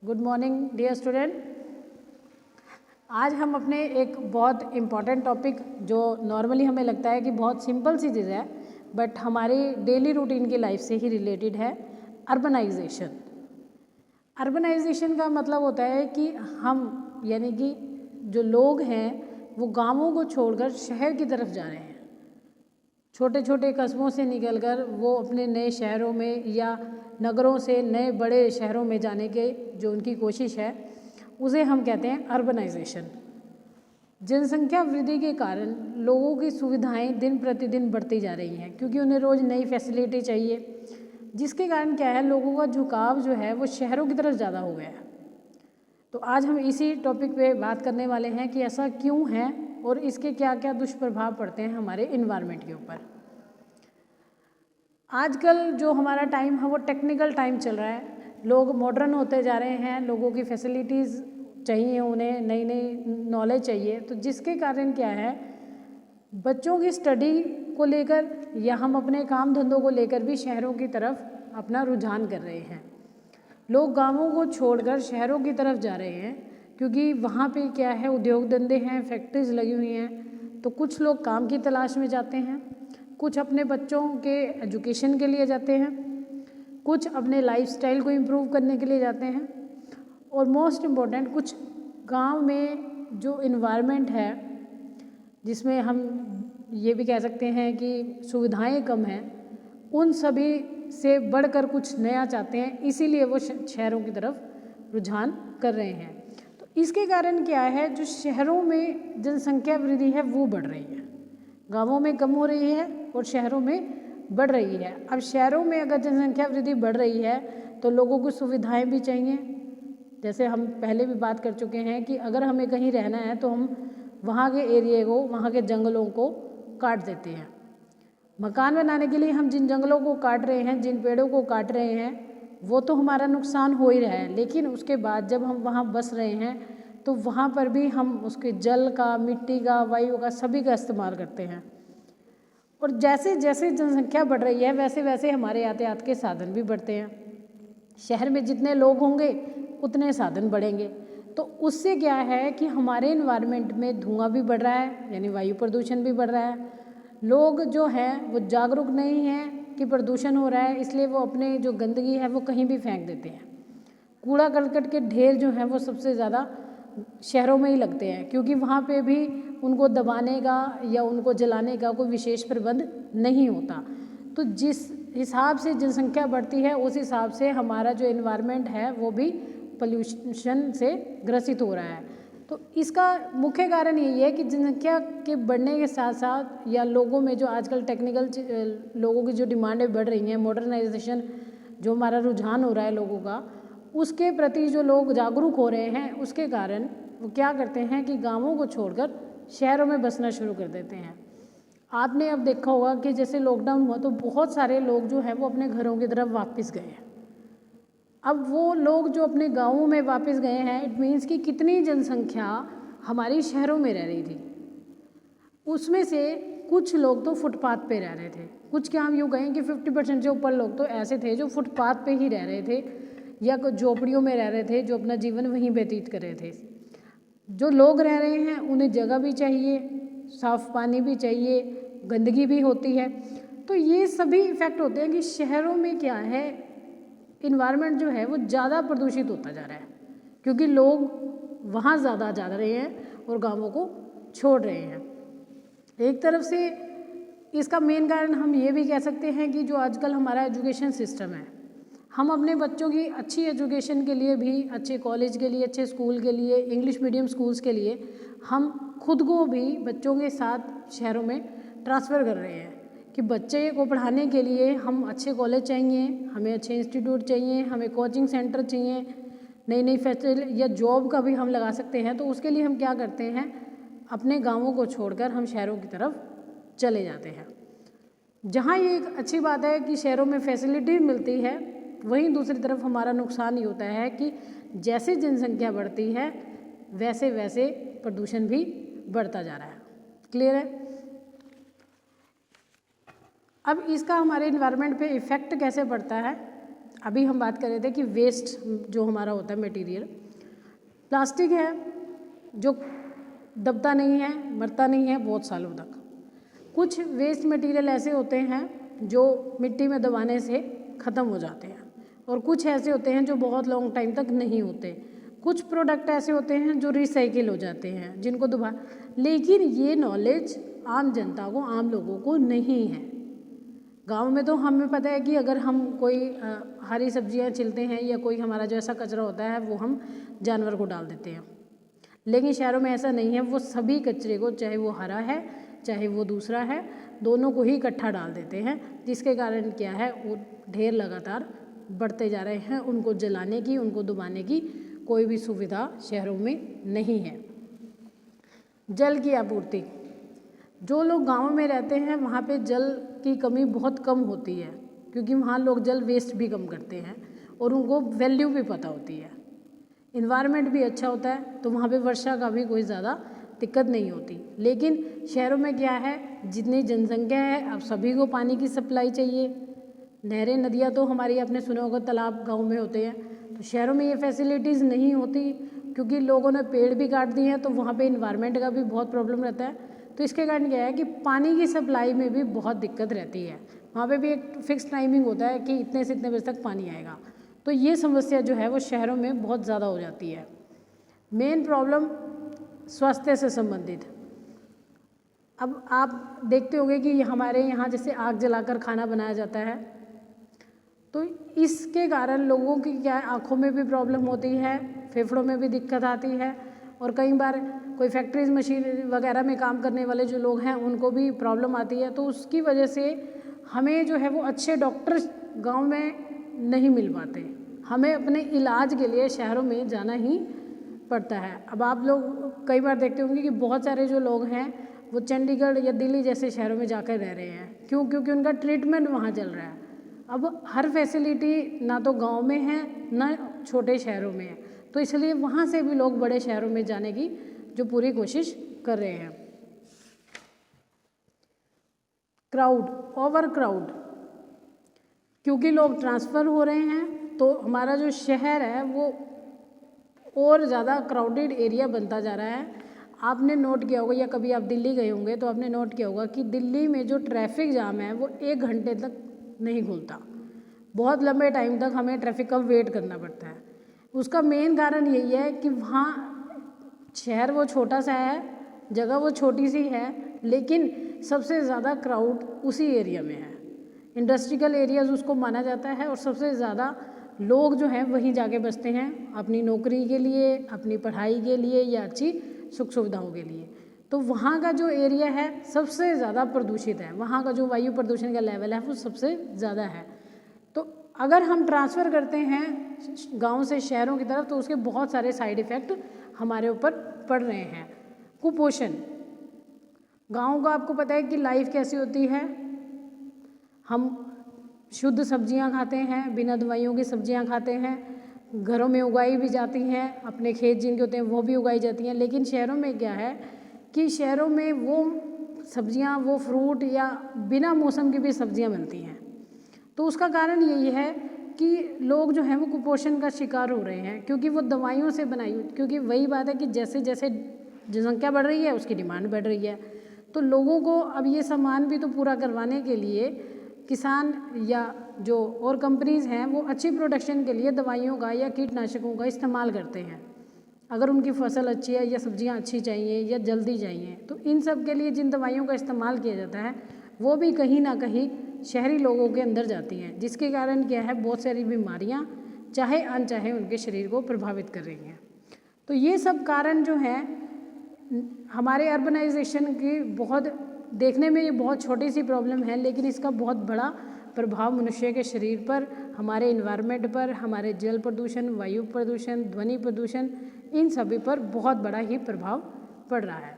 Good morning dear student. आज हम अपने एक बहुत इम्पॉर्टेंट टॉपिक जो नॉर्मली हमें लगता है कि बहुत सिंपल सी चीज़ है बट हमारी डेली रूटीन की लाइफ से ही रिलेटेड है, अर्बनाइजेशन। अर्बनाइजेशन का मतलब होता है कि हम यानी कि जो लोग हैं वो गांवों को छोड़कर शहर की तरफ जा रहे हैं। छोटे छोटे कस्बों से निकलकर वो अपने नए शहरों में या नगरों से नए बड़े शहरों में जाने के जो उनकी कोशिश है उसे हम कहते हैं अर्बनाइजेशन। जनसंख्या वृद्धि के कारण लोगों की सुविधाएं दिन प्रतिदिन बढ़ती जा रही हैं क्योंकि उन्हें रोज़ नई फैसिलिटी चाहिए, जिसके कारण क्या है लोगों का झुकाव जो है वो शहरों की तरफ ज़्यादा हो गया है। तो आज हम इसी टॉपिक पे बात करने वाले हैं कि ऐसा क्यों है और इसके क्या क्या दुष्प्रभाव पड़ते हैं हमारे इन्वायरमेंट के ऊपर। आजकल जो हमारा टाइम है वो टेक्निकल टाइम चल रहा है, लोग मॉडर्न होते जा रहे हैं, लोगों की फैसिलिटीज़ चाहिए, उन्हें नई नई नॉलेज चाहिए। तो जिसके कारण क्या है बच्चों की स्टडी को लेकर या हम अपने काम धंधों को लेकर भी शहरों की तरफ अपना रुझान कर रहे हैं। लोग गांवों को छोड़कर शहरों की तरफ जा रहे हैं क्योंकि वहाँ पे क्या है उद्योग धंधे हैं, फैक्ट्रीज लगी हुई हैं। तो कुछ लोग काम की तलाश में जाते हैं, कुछ अपने बच्चों के एजुकेशन के लिए जाते हैं, कुछ अपने लाइफस्टाइल को इम्प्रूव करने के लिए जाते हैं और मोस्ट इम्पॉर्टेंट कुछ गांव में जो इन्वायरमेंट है जिसमें हम ये भी कह सकते हैं कि सुविधाएं कम हैं, उन सभी से बढ़कर कुछ नया चाहते हैं, इसीलिए वो शहरों की तरफ रुझान कर रहे हैं। तो इसके कारण क्या है जो शहरों में जनसंख्या वृद्धि है वो बढ़ रही है, गांवों में कम हो रही है और शहरों में बढ़ रही है। अब शहरों में अगर जनसंख्या वृद्धि बढ़ रही है तो लोगों को सुविधाएं भी चाहिए। जैसे हम पहले भी बात कर चुके हैं कि अगर हमें कहीं रहना है तो हम वहाँ के एरिए को, वहाँ के जंगलों को काट देते हैं। मकान बनाने के लिए हम जिन जंगलों को काट रहे हैं, जिन पेड़ों को काट रहे हैं, वो तो हमारा नुकसान हो ही रहा है, लेकिन उसके बाद जब हम वहाँ बस रहे हैं तो वहाँ पर भी हम उसके जल का, मिट्टी का, वायु का, सभी का इस्तेमाल करते हैं। और जैसे जैसे जनसंख्या बढ़ रही है वैसे वैसे हमारे यातायात के साधन भी बढ़ते हैं। शहर में जितने लोग होंगे उतने साधन बढ़ेंगे, तो उससे क्या है कि हमारे इन्वायरमेंट में धुआं भी बढ़ रहा है, यानी वायु प्रदूषण भी बढ़ रहा है। लोग जो हैं वो जागरूक नहीं हैं कि प्रदूषण हो रहा है, इसलिए वो अपने जो गंदगी है वो कहीं भी फेंक देते हैं। कूड़ा करकट के ढेर जो हैं वो सबसे ज़्यादा शहरों में ही लगते हैं क्योंकि वहाँ पे भी उनको दबाने का या उनको जलाने का कोई विशेष प्रबंध नहीं होता। तो जिस हिसाब से जनसंख्या बढ़ती है उस हिसाब से हमारा जो एनवायरनमेंट है वो भी पोल्यूशन से ग्रसित हो रहा है। तो इसका मुख्य कारण यही है कि जनसंख्या के बढ़ने के साथ साथ या लोगों में जो आजकल टेक्निकल लोगों की जो डिमांडें बढ़ रही हैं, मॉडर्नाइजेशन जो हमारा रुझान हो रहा है लोगों का, उसके प्रति जो लोग जागरूक हो रहे हैं उसके कारण वो क्या करते हैं कि गांवों को छोड़कर शहरों में बसना शुरू कर देते हैं। आपने अब देखा होगा कि जैसे लॉकडाउन हुआ तो बहुत सारे लोग जो हैं वो अपने घरों की तरफ वापस गए हैं। अब वो लोग जो अपने गांवों में वापस गए हैं, इट मीन्स कि कितनी जनसंख्या हमारी शहरों में रह रही थी, उसमें से कुछ लोग तो फुटपाथ पे रह रहे थे। कुछ क्या हम यूँ कहें कि 50% से ऊपर लोग तो ऐसे थे जो फुटपाथ पे ही रह रहे थे या झोपड़ियों में रह रहे थे, जो अपना जीवन वहीं व्यतीत कर रहे थे। जो लोग रह रहे हैं उन्हें जगह भी चाहिए, साफ पानी भी चाहिए, गंदगी भी होती है। तो ये सभी इफ़ेक्ट होते हैं कि शहरों में क्या है इन्वायरमेंट जो है वो ज़्यादा प्रदूषित होता जा रहा है क्योंकि लोग वहाँ ज़्यादा जा रहे हैं और गाँवों को छोड़ रहे हैं। एक तरफ से इसका मेन कारण हम ये भी कह सकते हैं कि जो आजकल हमारा एजुकेशन सिस्टम है, हम अपने बच्चों की अच्छी एजुकेशन के लिए भी, अच्छे कॉलेज के लिए, अच्छे स्कूल के लिए, इंग्लिश मीडियम स्कूल्स के लिए हम खुद को भी बच्चों के साथ शहरों में ट्रांसफ़र कर रहे हैं कि बच्चे को पढ़ाने के लिए हम अच्छे कॉलेज चाहिए, हमें अच्छे इंस्टीट्यूट चाहिए, हमें कोचिंग सेंटर चाहिए, नई नई फैसिलिटी या जॉब का भी हम लगा सकते हैं। तो उसके लिए हम क्या करते हैं, अपने गाँवों को छोड़कर हम शहरों की तरफ चले जाते हैं। जहाँ ये एक अच्छी बात है कि शहरों में फैसिलिटी मिलती है, वहीं दूसरी तरफ हमारा नुकसान ही होता है कि जैसे जनसंख्या बढ़ती है वैसे वैसे प्रदूषण भी बढ़ता जा रहा है। क्लियर है? अब इसका हमारे इन्वायरमेंट पे इफ़ेक्ट कैसे पड़ता है अभी हम बात कर रहे थे कि वेस्ट जो हमारा होता है मटेरियल, प्लास्टिक है जो दबता नहीं है, मरता नहीं है बहुत सालों तक। कुछ वेस्ट मटेरियल ऐसे होते हैं जो मिट्टी में दबाने से ख़त्म हो जाते हैं, और कुछ ऐसे होते हैं जो बहुत लॉन्ग टाइम तक नहीं होते। कुछ प्रोडक्ट ऐसे होते हैं जो रिसाइकिल हो जाते हैं, जिनको दोबारा, लेकिन ये नॉलेज आम जनता को, आम लोगों को नहीं है। गांव में तो हमें पता है कि अगर हम कोई हरी सब्जियां छिलते हैं या कोई हमारा जो ऐसा कचरा होता है वो हम जानवर को डाल देते हैं, लेकिन शहरों में ऐसा नहीं है। वो सभी कचरे को, चाहे वो हरा है चाहे वो दूसरा है, दोनों को ही इकट्ठा डाल देते हैं, जिसके कारण क्या है, वो ढेर लगातार बढ़ते जा रहे हैं। उनको जलाने की, उनको दबाने की कोई भी सुविधा शहरों में नहीं है। जल की आपूर्ति, जो लोग गांव में रहते हैं वहाँ पे जल की कमी बहुत कम होती है, क्योंकि वहाँ लोग जल वेस्ट भी कम करते हैं और उनको वैल्यू भी पता होती है। इन्वायरमेंट भी अच्छा होता है, तो वहाँ पे वर्षा का भी कोई ज़्यादा दिक्कत नहीं होती। लेकिन शहरों में क्या है, जितनी जनसंख्या है, अब सभी को पानी की सप्लाई चाहिए। नहरें, नदियाँ तो हमारी, आपने सुना होगा, तालाब गाँव में होते हैं, तो शहरों में ये फैसिलिटीज़ नहीं होती, क्योंकि लोगों ने पेड़ भी काट दिए हैं, तो वहाँ पे इन्वायरमेंट का भी बहुत प्रॉब्लम रहता है। तो इसके कारण क्या है कि पानी की सप्लाई में भी बहुत दिक्कत रहती है। वहाँ पे भी एक फिक्स टाइमिंग होता है कि इतने से इतने बजे तक पानी आएगा, तो ये समस्या जो है वो शहरों में बहुत ज़्यादा हो जाती है। मेन प्रॉब्लम स्वास्थ्य से संबंधित। अब आप देखते होंगे कि हमारे यहाँ जैसे आग जलाकर खाना बनाया जाता है, तो इसके कारण लोगों की क्या है, आँखों में भी प्रॉब्लम होती है, फेफड़ों में भी दिक्कत आती है, और कई बार कोई फैक्ट्रीज, मशीन वगैरह में काम करने वाले जो लोग हैं उनको भी प्रॉब्लम आती है। तो उसकी वजह से हमें जो है वो अच्छे डॉक्टर गांव में नहीं मिल पाते, हमें अपने इलाज के लिए शहरों में जाना ही पड़ता है। अब आप लोग कई बार देखते होंगे कि बहुत सारे जो लोग हैं वो चंडीगढ़ या दिल्ली जैसे शहरों में जाकर रह रहे हैं। क्यों? क्योंकि उनका ट्रीटमेंट वहाँ चल रहा है। अब हर फैसिलिटी ना तो गांव में है ना छोटे शहरों में है, तो इसलिए वहाँ से भी लोग बड़े शहरों में जाने की जो पूरी कोशिश कर रहे हैं। क्राउड, ओवर क्राउड, क्योंकि लोग ट्रांसफ़र हो रहे हैं तो हमारा जो शहर है वो और ज़्यादा क्राउडेड एरिया बनता जा रहा है। आपने नोट किया होगा, या कभी आप दिल्ली गए होंगे तो आपने नोट किया होगा कि दिल्ली में जो ट्रैफिक जाम है वो 1 घंटे तक नहीं खुलता। बहुत लंबे टाइम तक हमें ट्रैफिक का वेट करना पड़ता है। उसका मेन कारण यही है कि वहाँ शहर वो छोटा सा है, जगह वो छोटी सी है, लेकिन सबसे ज़्यादा क्राउड उसी एरिया में है। इंडस्ट्रियल एरियाज उसको माना जाता है, और सबसे ज़्यादा लोग जो हैं वहीं जाके बसते हैं अपनी नौकरी के लिए, अपनी पढ़ाई के लिए, या अच्छी सुख सुविधाओं के लिए। तो वहाँ का जो एरिया है सबसे ज़्यादा प्रदूषित है, वहाँ का जो वायु प्रदूषण का लेवल है वो सबसे ज़्यादा है। तो अगर हम ट्रांसफ़र करते हैं गांव से शहरों की तरफ तो उसके बहुत सारे साइड इफ़ेक्ट हमारे ऊपर पड़ रहे हैं। कुपोषण, गांव का आपको पता है कि लाइफ कैसी होती है, हम शुद्ध सब्जियां खाते हैं, बिना दवाइयों की सब्जियां खाते हैं, घरों में उगाई भी जाती हैं, अपने खेत जिनके होते हैं वो भी उगाई जाती हैं। लेकिन शहरों में क्या है कि शहरों में वो सब्जियां, वो फ्रूट या बिना मौसम की भी सब्जियां बनती हैं। तो उसका कारण यही है कि लोग जो हैं वो कुपोषण का शिकार हो रहे हैं, क्योंकि वो दवाइयों से बनाई, क्योंकि वही बात है कि जैसे जैसे जनसंख्या बढ़ रही है उसकी डिमांड बढ़ रही है। तो लोगों को अब ये सामान भी तो पूरा करवाने के लिए किसान या जो और कंपनीज़ हैं वो अच्छी प्रोडक्शन के लिए दवाइयों का या कीटनाशकों का इस्तेमाल करते हैं। अगर उनकी फसल अच्छी है या सब्जियां अच्छी चाहिए या जल्दी चाहिए, तो इन सब के लिए जिन दवाइयों का इस्तेमाल किया जाता है वो भी कहीं ना कहीं शहरी लोगों के अंदर जाती हैं, जिसके कारण क्या है, बहुत सारी बीमारियां चाहे अनचाहे उनके शरीर को प्रभावित कर रही हैं। तो ये सब कारण जो है हमारे अर्बनाइजेशन की, बहुत देखने में ये बहुत छोटी सी प्रॉब्लम है, लेकिन इसका बहुत बड़ा प्रभाव मनुष्य के शरीर पर, हमारे इन्वायरमेंट पर, हमारे जल प्रदूषण, वायु प्रदूषण, ध्वनि प्रदूषण, इन सभी पर बहुत बड़ा ही प्रभाव पड़ रहा है।